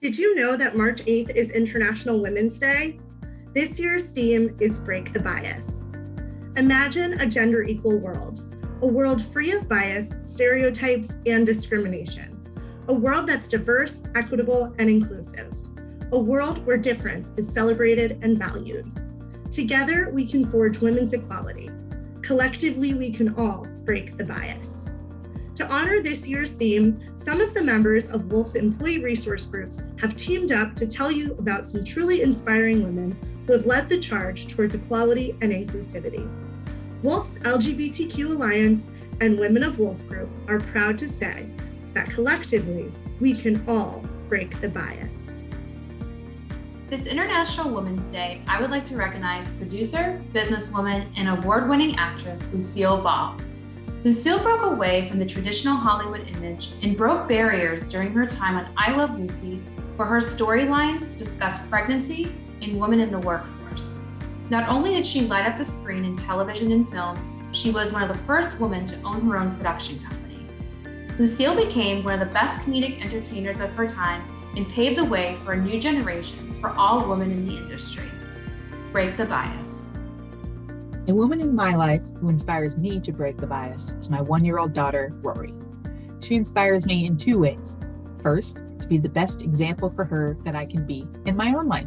Did you know that March 8th is International Women's Day? This year's theme is Break the Bias. Imagine a gender equal world, a world free of bias, stereotypes, and discrimination. A world that's diverse, equitable, and inclusive. A world where difference is celebrated and valued. Together, we can forge women's equality. Collectively, we can all break the bias. To honor this year's theme, some of the members of Wolf's employee resource groups have teamed up to tell you about some truly inspiring women who have led the charge towards equality and inclusivity. Wolf's LGBTQ Alliance and Women of Wolf Group are proud to say that collectively, we can all break the bias. This International Women's Day, I would like to recognize producer, businesswoman, and award-winning actress Lucille Ball. Lucille broke away from the traditional Hollywood image and broke barriers during her time on I Love Lucy, where her storylines discuss pregnancy and women in the workforce. Not only did she light up the screen in television and film, she was one of the first women to own her own production company. Lucille became one of the best comedic entertainers of her time and paved the way for a new generation for all women in the industry. Break the bias. A woman in my life who inspires me to break the bias is my 1-year-old daughter, Rory. She inspires me in 2 ways. First, to be the best example for her that I can be in my own life.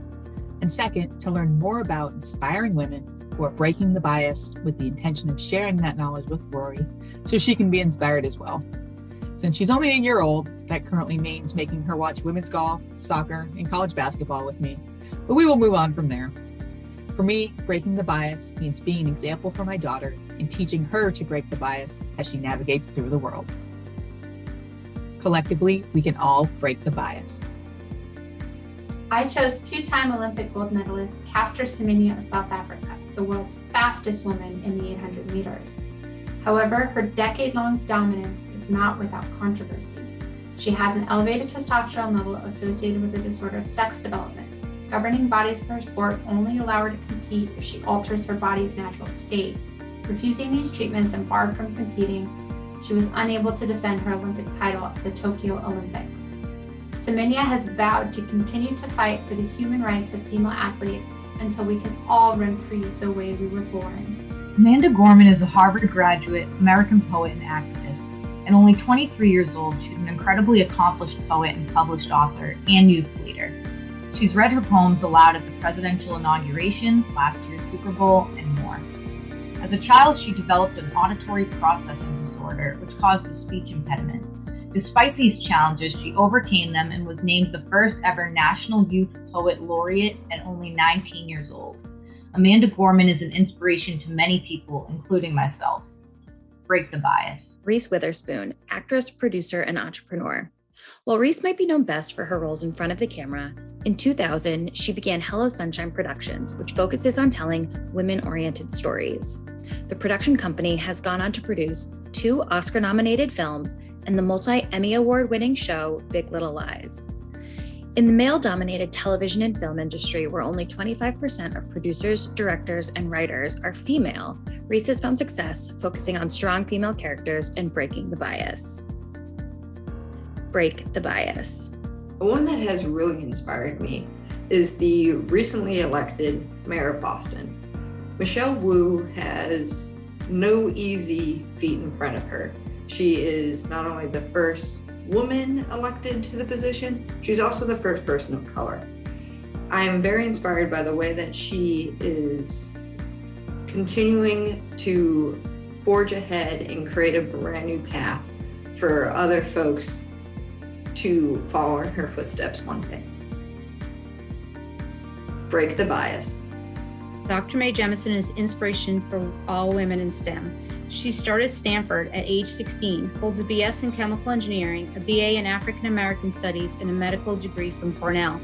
And second, to learn more about inspiring women who are breaking the bias with the intention of sharing that knowledge with Rory so she can be inspired as well. Since she's only a year old, that currently means making her watch women's golf, soccer, and college basketball with me. But we will move on from there. For me, breaking the bias means being an example for my daughter and teaching her to break the bias as she navigates through the world. Collectively, we can all break the bias. I chose 2-time Olympic gold medalist Caster Semenya of South Africa, the world's fastest woman in the 800 meters. However, her decade-long dominance is not without controversy. She has an elevated testosterone level associated with the disorder of sex development. Governing bodies for her sport only allow her to compete if she alters her body's natural state. Refusing these treatments and barred from competing, she was unable to defend her Olympic title at the Tokyo Olympics. Semenya has vowed to continue to fight for the human rights of female athletes until we can all run free the way we were born. Amanda Gorman is a Harvard graduate, American poet and activist. At only 23 years old, she's an incredibly accomplished poet and published author and youth leader. She's read her poems aloud at the presidential inauguration, last year's Super Bowl, and more. As a child, she developed an auditory processing disorder, which caused a speech impediment. Despite these challenges, she overcame them and was named the first ever National Youth Poet Laureate at only 19 years old. Amanda Gorman is an inspiration to many people, including myself. Break the bias. Reese Witherspoon, actress, producer, and entrepreneur. While Reese might be known best for her roles in front of the camera, in 2000, she began Hello Sunshine Productions, which focuses on telling women-oriented stories. The production company has gone on to produce 2 Oscar-nominated films and the multi-Emmy Award-winning show Big Little Lies. In the male-dominated television and film industry, where only 25% of producers, directors, and writers are female, Reese has found success focusing on strong female characters and breaking the bias. Break the bias. The one that has really inspired me is the recently elected mayor of Boston. Michelle Wu has no easy feat in front of her. She is not only the first woman elected to the position, she's also the first person of color. I am very inspired by the way that she is continuing to forge ahead and create a brand new path for other folks to follow in her footsteps one day. Break the bias. Dr. May Jemison is inspiration for all women in STEM. She started Stanford at age 16, holds a BS in chemical engineering, a BA in African American studies, and a medical degree from Cornell.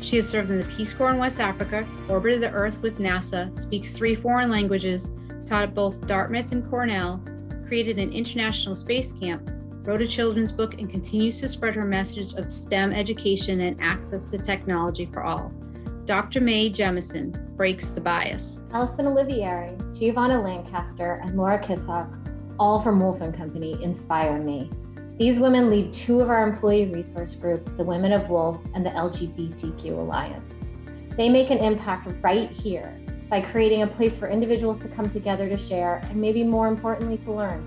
She has served in the Peace Corps in West Africa, orbited the Earth with NASA, speaks 3 foreign languages, taught at both Dartmouth and Cornell, created an international space camp, wrote a children's book, and continues to spread her message of STEM education and access to technology for all. Dr. May Jemison breaks the bias. Alison Olivieri, Giovanna Lancaster, and Laura Kitsock, all from Wolf & Company, inspire me. These women lead two of our employee resource groups, the Women of Wolf and the LGBTQ Alliance. They make an impact right here by creating a place for individuals to come together to share and maybe more importantly to learn.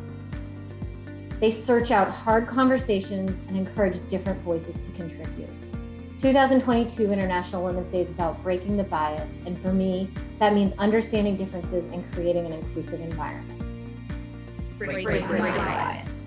They search out hard conversations and encourage different voices to contribute. 2022 International Women's Day is about breaking the bias, and for me, that means understanding differences and creating an inclusive environment. Break the bias.